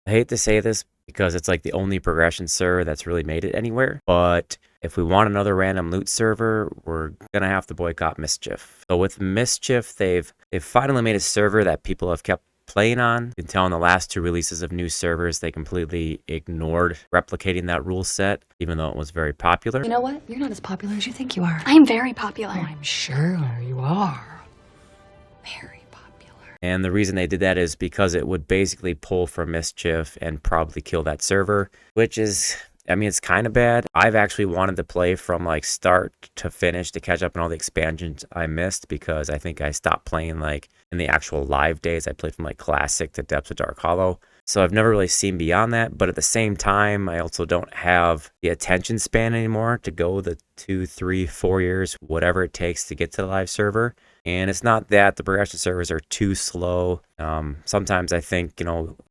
I hate to say this because it's like the only progression server that's really made it anywhere, but if we want another random loot server, we're gonna have to boycott Mischief. So with Mischief, they've finally made a server that people have kept playing on. You can tell in the last two releases of new servers, they completely ignored replicating that rule set, even though it was very popular. You know what? You're not as popular as you think you are. I'm very popular. Oh, I'm sure you are. Very popular. And the reason they did that is because it would basically pull from Mischief and probably kill that server, which is, I mean, it's kind of bad. I've actually wanted to play from like start to finish to catch up on all the expansions I missed, because I think I stopped playing like in the actual live days. I played from like Classic to Depths of Dark Hollow. So I've never really seen beyond that. But at the same time, I also don't have the attention span anymore to go the 2, 3, 4 years, whatever it takes to get to the live server. And it's not that the progression servers are too slow. Sometimes I think,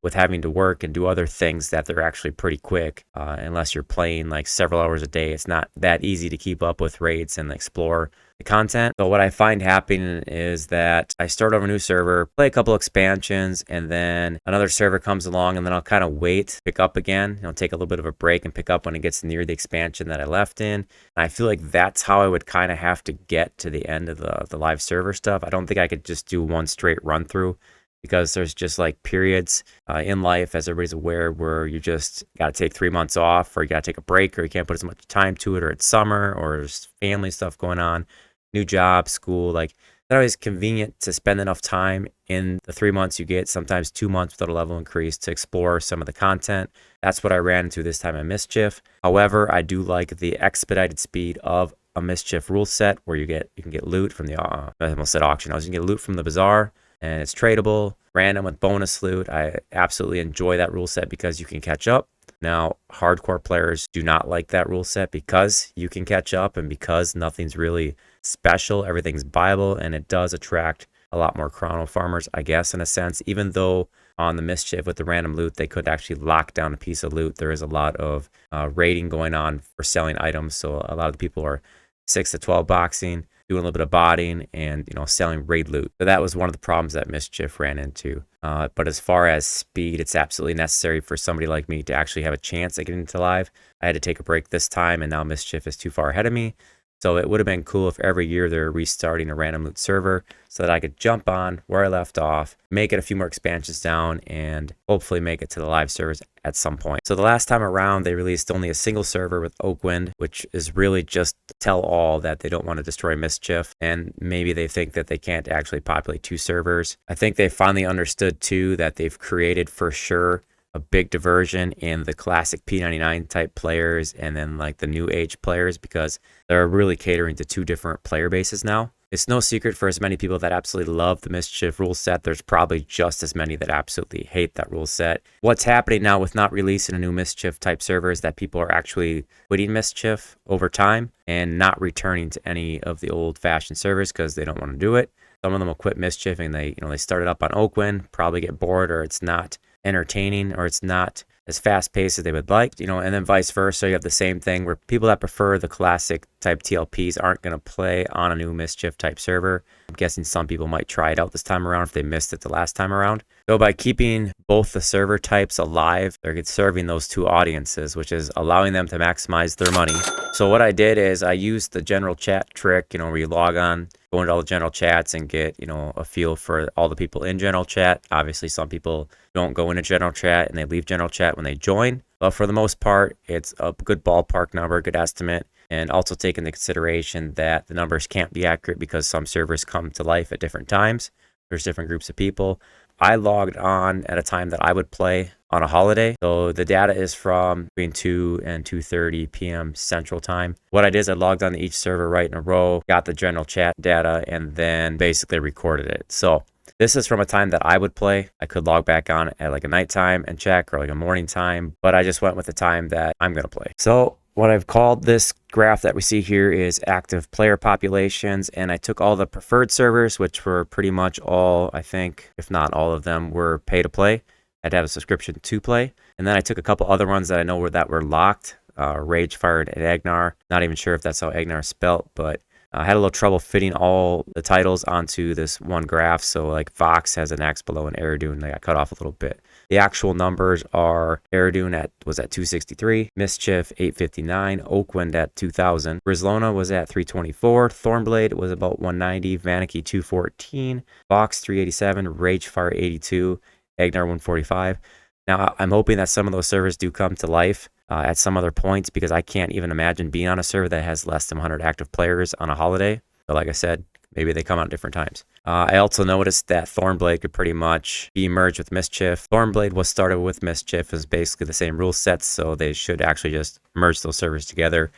with having to work and do other things, that they're actually pretty quick. Unless you're playing like several hours a day, it's not that easy to keep up with raids and explore the content. So what I find happening is that I start over a new server, play a couple expansions, and then another server comes along, and then I'll kind of wait, pick up again, take a little bit of a break and pick up when it gets near the expansion that I left in. And I feel like that's how I would kind of have to get to the end of the live server stuff. I don't think I could just do one straight run through, because there's just like periods in life, as everybody's aware, where you just got to take 3 months off, or you got to take a break, or you can't put as much time to it, or it's summer, or there's family stuff going on, new job, school. Like, it's not always convenient to spend enough time in the 3 months you get, sometimes 2 months without a level increase, to explore some of the content. That's what I ran into this time in Mischief. However, I do like the expedited speed of a Mischief rule set, where you can get loot from the I almost said auction. You can get loot from the bazaar, and it's tradable, random with bonus loot. I absolutely enjoy that rule set because you can catch up. Now, hardcore players do not like that rule set because you can catch up, and because nothing's really special, everything's buyable, and it does attract a lot more chrono farmers, I guess, in a sense. Even though on the Mischief with the random loot, they could actually lock down a piece of loot, there is a lot of raiding going on for selling items. So a lot of the people are 6 to 12 boxing, doing a little bit of botting, and selling raid loot. So that was one of the problems that Mischief ran into. But as far as speed, it's absolutely necessary for somebody like me to actually have a chance at getting into live. I had to take a break this time, and now Mischief is too far ahead of me. So it would have been cool if every year they're restarting a random loot server, so that I could jump on where I left off, make it a few more expansions down, and hopefully make it to the live servers at some point. So the last time around, they released only a single server with Oakwynd, which is really just tell all that they don't want to destroy Mischief, and maybe they think that they can't actually populate 2 servers. I think they finally understood too that they've created for sure a big diversion in the classic P99 type players, and then like the new age players, because they're really catering to 2 different player bases now. It's no secret, for as many people that absolutely love the Mischief rule set, there's probably just as many that absolutely hate that rule set. What's happening now with not releasing a new Mischief type server is that people are actually quitting Mischief over time and not returning to any of the old fashioned servers because they don't want to do it. Some of them will quit Mischief, and they started up on Oakwynd, probably get bored, or it's not entertaining, or it's not as fast paced as they would like, and then vice versa. You have the same thing where people that prefer the classic type TLPs aren't going to play on a new Mischief type server. I'm guessing some people might try it out this time around if they missed it the last time around. So by keeping both the server types alive, they're serving those 2 audiences, which is allowing them to maximize their money. So what I did is I used the general chat trick, where you log on, go into all the general chats, and get, a feel for all the people in general chat. Obviously, some people don't go into general chat and they leave general chat when they join. But for the most part, it's a good ballpark number, good estimate. And also take into consideration that the numbers can't be accurate because some servers come to life at different times. There's different groups of people. I logged on at a time that I would play on a holiday. So the data is from between 2 and 2:30 p.m. Central Time. What I did is I logged on to each server right in a row, got the general chat data, and then basically recorded it. So this is from a time that I would play. I could log back on at like a nighttime and check, or like a morning time, but I just went with the time that I'm going to play. So what I've called this graph that we see here is active player populations, and I took all the preferred servers, which were pretty much all, I think, if not all of them, were pay to play. I'd have a subscription to play. And then I took a couple other ones that I know were locked, Ragefire and Agnar. Not even sure if that's how Agnar is spelt, but I had a little trouble fitting all the titles onto this one graph. So like Vox has an axe below and Eridoon, they got cut off a little bit. The actual numbers are Aradune was at 263, Mischief 859, Oakwynd at 2000, Grislona was at 324, Thornblade was about 190, Vanicky 214, Fox 387, Ragefire 82, Agnar 145. Now, I'm hoping that some of those servers do come to life at some other points, because I can't even imagine being on a server that has less than 100 active players on a holiday. But like I said, maybe they come out at different times. I also noticed that Thornblade could pretty much be merged with Mischief. Thornblade was started with Mischief, is basically the same rule sets, so they should actually just merge those servers together.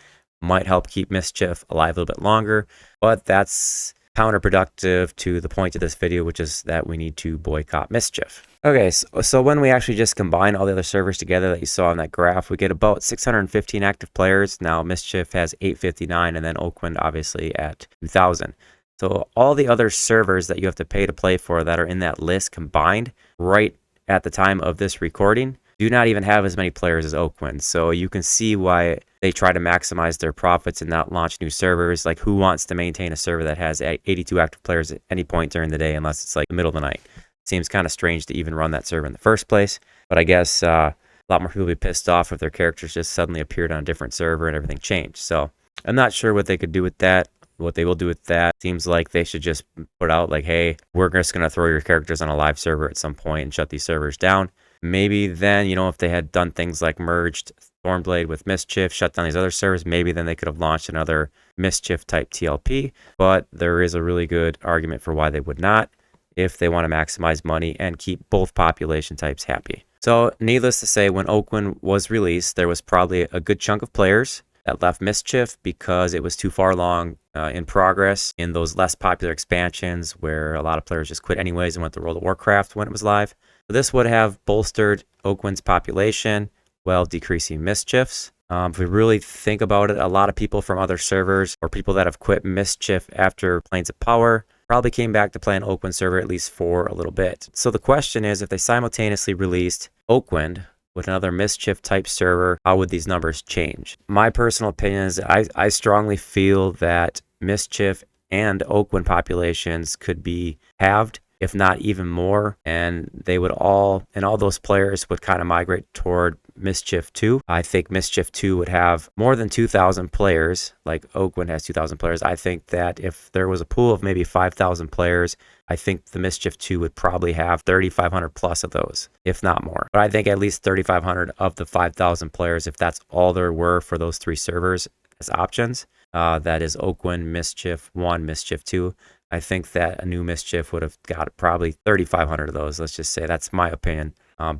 Might help keep Mischief alive a little bit longer, but that's counterproductive to the point of this video, which is that we need to boycott Mischief. Okay, so when we actually just combine all the other servers together that you saw on that graph, we get about 615 active players. Now Mischief has 859, and then Oakwynd obviously at 2000. So all the other servers that you have to pay to play for that are in that list combined right at the time of this recording do not even have as many players as Oakwynd. So you can see why they try to maximize their profits and not launch new servers. Like, who wants to maintain a server that has 82 active players at any point during the day, unless it's like the middle of the night? Seems kind of strange to even run that server in the first place. But I guess a lot more people will be pissed off if their characters just suddenly appeared on a different server and everything changed. So I'm not sure what they could do with that. What they will do with that seems like they should just put out like, hey, we're just going to throw your characters on a live server at some point and shut these servers down. Maybe then, if they had done things like merged Thornblade with Mischief, shut down these other servers, maybe then they could have launched another Mischief type TLP. But there is a really good argument for why they would not, if they want to maximize money and keep both population types happy. So needless to say, when Oakwynd was released, there was probably a good chunk of players that left Mischief because it was too far along in progress in those less popular expansions where a lot of players just quit anyways and went to World of Warcraft when it was live. So this would have bolstered Oakwynd's population while decreasing Mischief's. If we really think about it, a lot of people from other servers or people that have quit Mischief after Planes of Power probably came back to play an Oakwynd server at least for a little bit. So the question is, if they simultaneously released Oakwynd with another Mischief type server, how would these numbers change? My personal opinion is I strongly feel that Mischief and Oakwynd populations could be halved, if not even more, and all those players would kind of migrate toward Mischief 2. I think Mischief 2 would have more than 2,000 players, like Oakwynd has 2,000 players. I think that if there was a pool of maybe 5,000 players, I think the Mischief 2 would probably have 3,500 plus of those, if not more. But I think at least 3,500 of the 5,000 players, if that's all there were for those three servers as options, that is Oakwynd, Mischief 1, Mischief 2, I think that a new Mischief would have got probably 3,500 of those. Let's just say that's my opinion,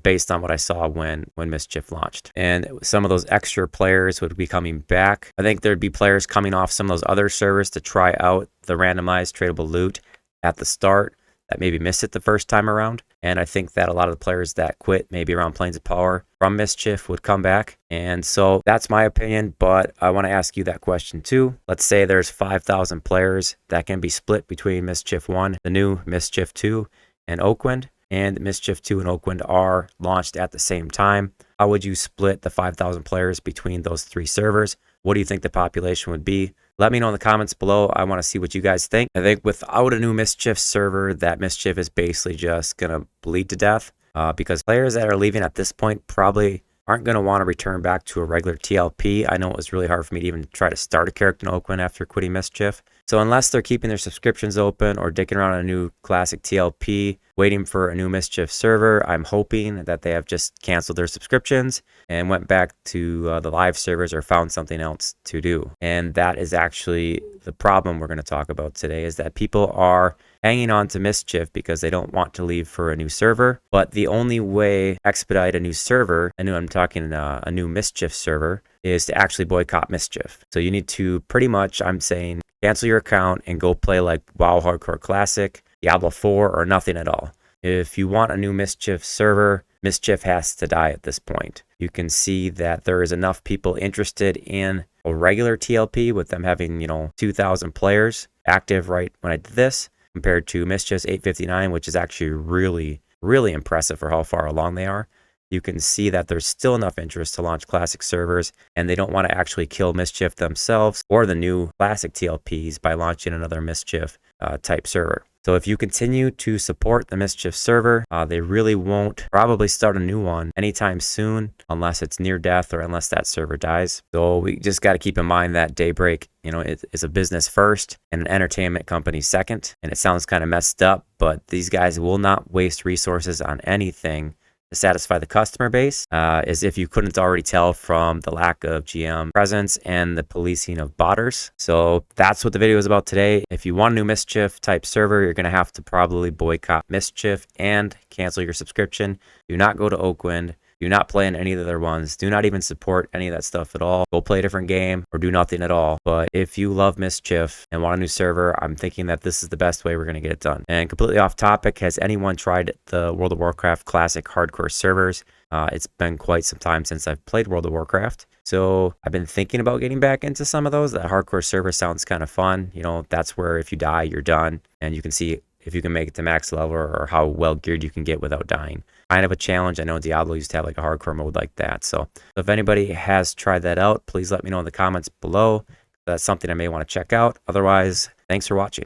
based on what I saw when Mischief launched. And some of those extra players would be coming back. I think there'd be players coming off some of those other servers to try out the randomized tradable loot at the start that maybe missed it the first time around. And I think that a lot of the players that quit maybe around Planes of Power from Mischief would come back. And so that's my opinion, but I want to ask you that question too. Let's say there's 5,000 players that can be split between Mischief 1, the new Mischief 2, and Oakwynd, and Mischief 2 and Oakwynd are launched at the same time. How would you split the 5,000 players between those three servers? What do you think the population would be? Let me know in the comments below. I want to see what you guys think. I think without a new Mischief server, that Mischief is basically just going to bleed to death because players that are leaving at this point probably aren't going to want to return back to a regular TLP. I know it was really hard for me to even try to start a character in Oakwynd after quitting Mischief. So unless they're keeping their subscriptions open or dicking around a new classic TLP, waiting for a new Mischief server, I'm hoping that they have just canceled their subscriptions and went back to the live servers or found something else to do. And that is actually the problem we're going to talk about today, is that people are hanging on to Mischief because they don't want to leave for a new server. But the only way to expedite a new server, I'm talking a new Mischief server, is to actually boycott Mischief. So you need to pretty much, I'm saying, cancel your account and go play like WoW Hardcore Classic, Diablo 4, or nothing at all. If you want a new Mischief server, Mischief has to die at this point. You can see that there is enough people interested in a regular TLP with them having, 2,000 players active right when I did this, compared to Mischief's 859, which is actually really, really impressive for how far along they are. You can see that there's still enough interest to launch classic servers, and they don't want to actually kill Mischief themselves or the new classic TLPs by launching another Mischief type server. So if you continue to support the Mischief server, they really won't probably start a new one anytime soon unless it's near death or unless that server dies. So we just got to keep in mind that Daybreak, it is a business first and an entertainment company second. And it sounds kind of messed up, but these guys will not waste resources on anything to satisfy the customer base, as if you couldn't already tell from the lack of GM presence and the policing of botters. So that's what the video is about today. If you want a new Mischief type server, you're going to have to probably boycott Mischief and cancel your subscription. Do not go to Oakwynd. Do not play in any of the other ones. Do not even support any of that stuff at all. Go play a different game or do nothing at all. But if you love Mischief and want a new server, I'm thinking that this is the best way we're going to get it done. And completely off topic, has anyone tried the World of Warcraft Classic Hardcore servers? It's been quite some time since I've played World of Warcraft. So I've been thinking about getting back into some of those. That hardcore server sounds kind of fun. That's where if you die, you're done. And you can see if you can make it to max level or how well geared you can get without dying. Kind of a challenge. I know Diablo used to have like a hardcore mode like that. So if anybody has tried that out, please let me know in the comments below. That's something I may want to check out. Otherwise, thanks for watching.